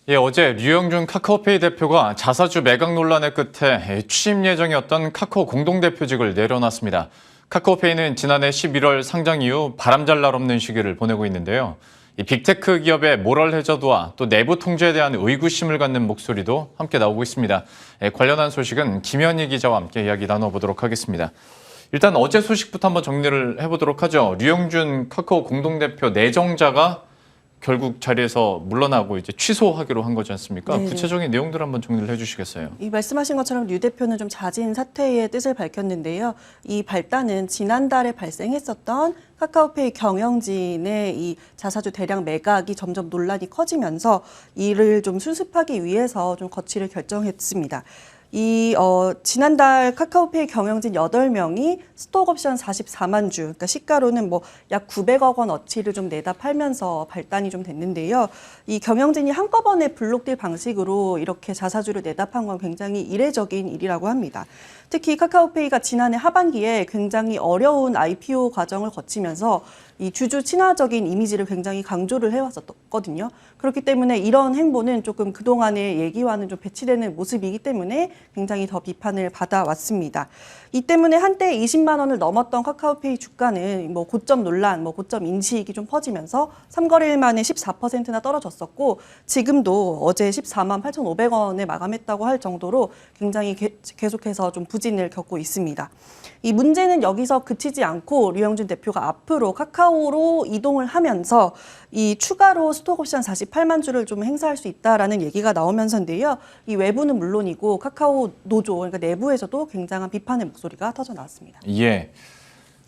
예, 어제 류영준 카카오페이 대표가 자사주 매각 논란의 끝에 취임 예정이었던 카카오 공동대표직을 내려놨습니다. 카카오페이는 지난해 11월 상장 이후 바람잘 날 없는 시기를 보내고 있는데요. 이 빅테크 기업의 모럴 해저드와 또 내부 통제에 대한 의구심을 갖는 목소리도 함께 나오고 있습니다. 예, 관련한 소식은 김현희 기자와 함께 이야기 나눠보도록 하겠습니다. 일단 어제 소식부터 한번 정리를 해보도록 하죠. 류영준 카카오 공동대표 내정자가 결국 자리에서 물러나고 이제 취소하기로 한 거지 않습니까? 네. 구체적인 내용들 한번 정리를 해주시겠어요? 이 말씀하신 것처럼 류 대표는 좀 자진 사퇴의 뜻을 밝혔는데요. 이 발단은 지난달에 발생했었던 카카오페이 경영진의 이 자사주 대량 매각이 점점 논란이 커지면서 이를 좀 수습하기 위해서 좀 거취를 결정했습니다. 지난달 카카오페이 경영진 8명이 스톡옵션 44만 주, 그러니까 시가로는 뭐 약 900억 원 어치를 좀 내다 팔면서 발단이 좀 됐는데요. 이 경영진이 한꺼번에 블록딜 방식으로 이렇게 자사주를 내다 판 건 굉장히 이례적인 일이라고 합니다. 특히 카카오페이가 지난해 하반기에 굉장히 어려운 IPO 과정을 거치면서 이 주주 친화적인 이미지를 굉장히 강조를 해왔었거든요. 그렇기 때문에 이런 행보는 조금 그동안의 얘기와는 좀 배치되는 모습이기 때문에 굉장히 더 비판을 받아왔습니다. 이 때문에 한때 20만 원을 넘었던 카카오페이 주가는 뭐 고점 논란, 뭐 고점 인식이 좀 퍼지면서 3거래일 만에 14%나 떨어졌었고 지금도 어제 14만 8,500원에 마감했다고 할 정도로 굉장히 계속해서 좀 부진을 겪고 있습니다. 이 문제는 여기서 그치지 않고 류영준 대표가 앞으로 카카오로 이동을 하면서 이 추가로 스톡옵션 48만 주를 좀 행사할 수 있다라는 얘기가 나오면서인데요. 이 외부는 물론이고 카카오 노조, 그러니까 내부에서도 굉장한 비판의 목소리가 터져 나왔습니다. 예.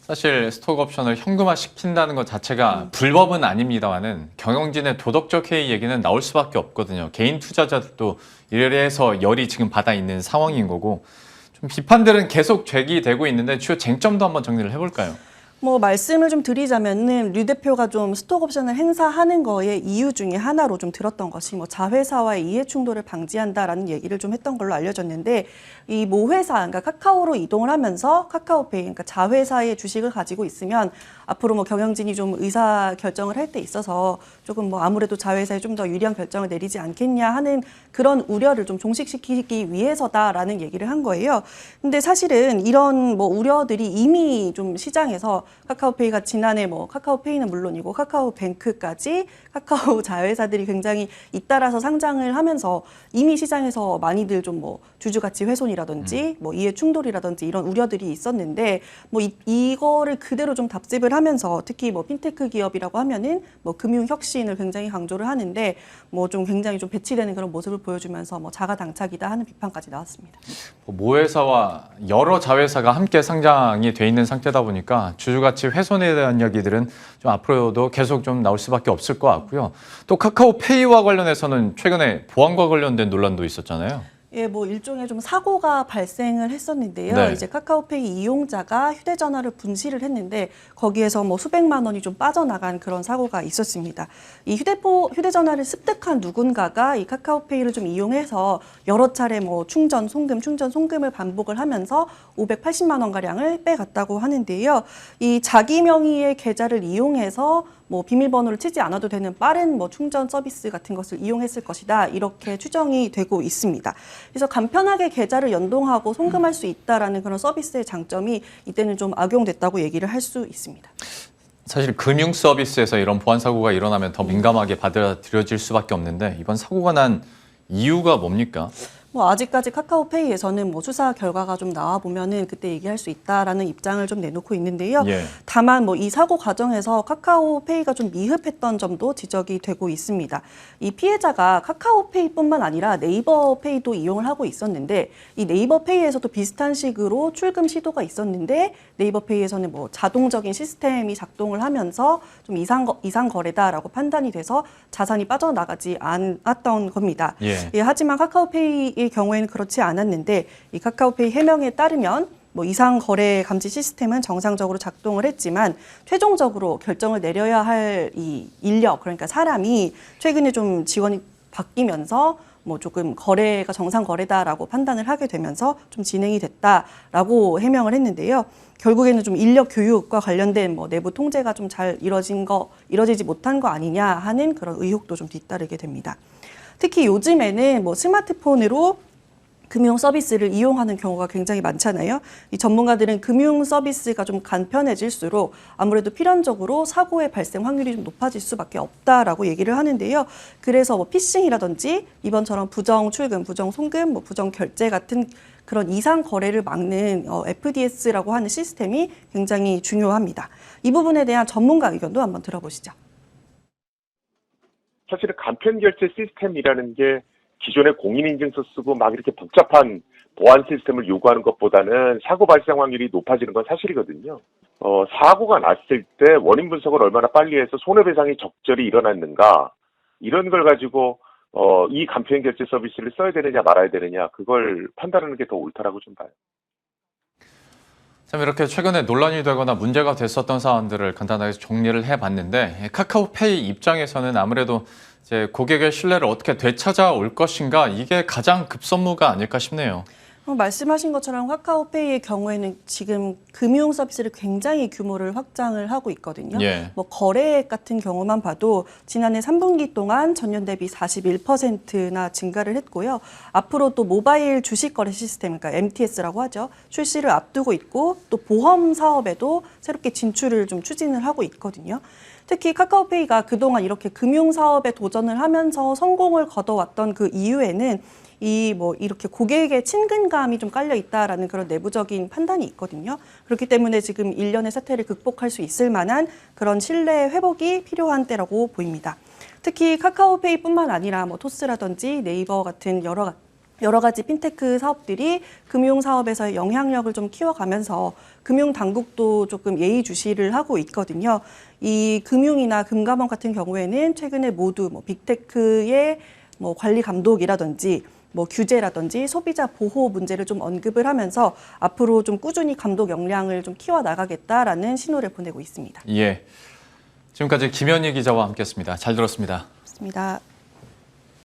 사실 스톡옵션을 현금화 시킨다는 것 자체가 불법은 아닙니다만은 경영진의 도덕적 해이 얘기는 나올 수밖에 없거든요. 개인 투자자들도 이래서 열이 지금 받아 있는 상황인 거고 좀 비판들은 계속 제기되고 있는데 주요 쟁점도 한번 정리를 해볼까요? 뭐 말씀을 좀 드리자면은 류 대표가 좀 스톡옵션을 행사하는 거의 이유 중에 하나로 좀 들었던 것이 뭐 자회사와의 이해 충돌을 방지한다라는 얘기를 좀 했던 걸로 알려졌는데 이 모회사, 그러니까 카카오로 이동을 하면서 카카오페이, 그러니까 자회사의 주식을 가지고 있으면 앞으로 뭐 경영진이 좀 의사 결정을 할 때 있어서 조금 뭐 아무래도 자회사에 좀 더 유리한 결정을 내리지 않겠냐 하는 그런 우려를 좀 종식시키기 위해서다라는 얘기를 한 거예요. 근데 사실은 이런 뭐 우려들이 이미 좀 시장에서 카카오페이가 지난해 뭐 카카오페이는 물론이고 카카오뱅크까지 카카오 자회사들이 굉장히 잇따라서 상장을 하면서 이미 시장에서 많이들 좀 뭐 주주 가치 훼손이라든지 뭐 이해 충돌이라든지 이런 우려들이 있었는데 뭐 이거를 그대로 좀 답습을 하면서 특히 뭐 핀테크 기업이라고 하면은 뭐 금융 혁신을 굉장히 강조를 하는데 뭐 좀 굉장히 좀 배치되는 그런 모습을 보여주면서 뭐 자가당착이다 하는 비판까지 나왔습니다. 모회사와 여러 자회사가 함께 상장이 돼 있는 상태다 보니까 주주가치 훼손에 대한 이야기들은 좀 앞으로도 계속 좀 나올 수밖에 없을 것 같고요. 또 카카오페이와 관련해서는 최근에 보안과 관련된 논란도 있었잖아요. 예, 뭐 일종의 좀 사고가 발생을 했었는데요. 네. 이제 카카오페이 이용자가 휴대전화를 분실을 했는데 거기에서 뭐 수백만 원이 좀 빠져나간 그런 사고가 있었습니다. 이 휴대전화를 습득한 누군가가 이 카카오페이를 좀 이용해서 여러 차례 뭐 충전, 송금을 반복을 하면서 580만 원 가량을 빼갔다고 하는데요. 이 자기 명의의 계좌를 이용해서 뭐 비밀번호를 치지 않아도 되는 빠른 뭐 충전 서비스 같은 것을 이용했을 것이다. 이렇게 추정이 되고 있습니다. 그래서 간편하게 계좌를 연동하고 송금할 수 있다라는 그런 서비스의 장점이 이때는 좀 악용됐다고 얘기를 할 수 있습니다. 사실 금융 서비스에서 이런 보안 사고가 일어나면 더 민감하게 받아들여질 수밖에 없는데 이번 사고가 난 이유가 뭡니까? 뭐 아직까지 카카오페이에서는 뭐 수사 결과가 좀 나와 보면은 그때 얘기할 수 있다라는 입장을 좀 내놓고 있는데요. 예. 다만 뭐 이 사고 과정에서 카카오페이가 좀 미흡했던 점도 지적이 되고 있습니다. 이 피해자가 카카오페이뿐만 아니라 네이버페이도 이용을 하고 있었는데 이 네이버페이에서도 비슷한 식으로 출금 시도가 있었는데 네이버페이에서는 뭐 자동적인 시스템이 작동을 하면서 좀 이상 거래다라고 판단이 돼서 자산이 빠져나가지 않았던 겁니다. 예. 예, 하지만 카카오페이의 경우에는 그렇지 않았는데 이 카카오페이 해명에 따르면 뭐 이상 거래 감지 시스템은 정상적으로 작동을 했지만 최종적으로 결정을 내려야 할 이 인력, 그러니까 사람이 최근에 좀 지원이 바뀌면서 뭐 조금 거래가 정상 거래다라고 판단을 하게 되면서 좀 진행이 됐다라고 해명을 했는데요. 결국에는 좀 인력 교육과 관련된 뭐 내부 통제가 좀 잘 이뤄지지 못한 거 아니냐 하는 그런 의혹도 좀 뒤따르게 됩니다. 특히 요즘에는 뭐 스마트폰으로 금융 서비스를 이용하는 경우가 굉장히 많잖아요. 이 전문가들은 금융 서비스가 좀 간편해질수록 아무래도 필연적으로 사고의 발생 확률이 좀 높아질 수밖에 없다라고 얘기를 하는데요. 그래서 뭐 피싱이라든지 이번처럼 부정 출금, 부정 송금, 뭐 부정 결제 같은 그런 이상 거래를 막는 FDS라고 하는 시스템이 굉장히 중요합니다. 이 부분에 대한 전문가 의견도 한번 들어보시죠. 사실은 간편 결제 시스템이라는 게 기존의 공인인증서 쓰고 막 이렇게 복잡한 보안 시스템을 요구하는 것보다는 사고 발생 확률이 높아지는 건 사실이거든요. 사고가 났을 때 원인 분석을 얼마나 빨리 해서 손해배상이 적절히 일어났는가 이런 걸 가지고 이 간편 결제 서비스를 써야 되느냐 말아야 되느냐 그걸 판단하는 게 더 옳다라고 좀 봐요. 참 이렇게 최근에 논란이 되거나 문제가 됐었던 사안들을 간단하게 정리를 해봤는데 카카오페이 입장에서는 아무래도 이제 고객의 신뢰를 어떻게 되찾아올 것인가 이게 가장 급선무가 아닐까 싶네요. 말씀하신 것처럼 카카오페이의 경우에는 지금 금융 서비스를 굉장히 규모를 확장을 하고 있거든요. 예. 뭐 거래액 같은 경우만 봐도 지난해 3분기 동안 전년 대비 41%나 증가를 했고요. 앞으로 또 모바일 주식 거래 시스템, 그러니까 MTS라고 하죠. 출시를 앞두고 있고 또 보험 사업에도 새롭게 진출을 좀 추진을 하고 있거든요. 특히 카카오페이가 그동안 이렇게 금융 사업에 도전을 하면서 성공을 거둬왔던 그 이유에는 이렇게 고객의 친근감이 좀 깔려 있다라는 그런 내부적인 판단이 있거든요. 그렇기 때문에 지금 일련의 사태를 극복할 수 있을 만한 그런 신뢰 회복이 필요한 때라고 보입니다. 특히 카카오페이뿐만 아니라 뭐 토스라든지 네이버 같은 여러 가지 핀테크 사업들이 금융 사업에서의 영향력을 좀 키워가면서 금융 당국도 조금 예의주시를 하고 있거든요. 이 금융이나 금감원 같은 경우에는 최근에 모두 뭐 빅테크의 뭐 관리 감독이라든지 뭐 규제라든지 소비자 보호 문제를 좀 언급을 하면서 앞으로 좀 꾸준히 감독 역량을 좀 키워 나가겠다라는 신호를 보내고 있습니다. 예. 지금까지 김현희 기자와 함께했습니다. 잘 들었습니다. 좋습니다.